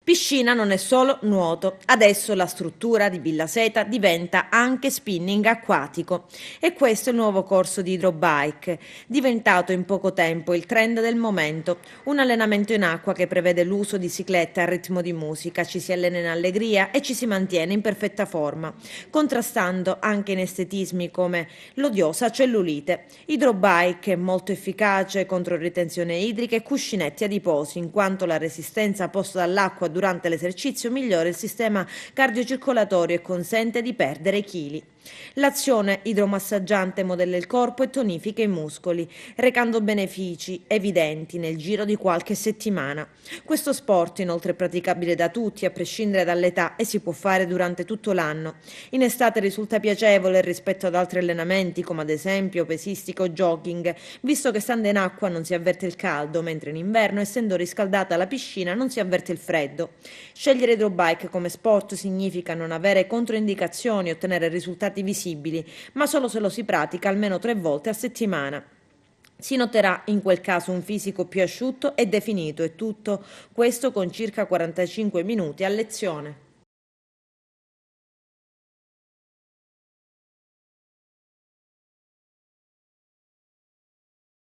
Piscina non è solo nuoto, adesso la struttura di Villa Seta diventa anche spinning acquatico e questo è il nuovo corso di hydrobike, diventato in poco tempo il trend del momento, un allenamento in acqua che prevede l'uso di ciclette a ritmo di musica, ci si allena in allegria e ci si mantiene in perfetta forma, contrastando anche inestetismi come l'odiosa cellulite. Hydrobike è molto efficace contro ritenzione idrica e cuscinetti adiposi, in quanto la resistenza posta dall'acqua durante l'esercizio migliora il sistema cardiocircolatorio e consente di perdere chili. L'azione idromassaggiante modella il corpo e tonifica i muscoli, recando benefici evidenti nel giro di qualche settimana. Questo sport inoltre è praticabile da tutti, a prescindere dall'età, e si può fare durante tutto l'anno. In estate risulta piacevole rispetto ad altri allenamenti, come ad esempio pesistica o jogging, visto che stando in acqua non si avverte il caldo, mentre in inverno, essendo riscaldata la piscina, non si avverte il freddo. Scegliere hydrobike come sport significa non avere controindicazioni e ottenere risultati visibili, ma solo se lo si pratica almeno 3 volte a settimana. Si noterà in quel caso un fisico più asciutto e definito, e tutto questo con circa 45 minuti a lezione.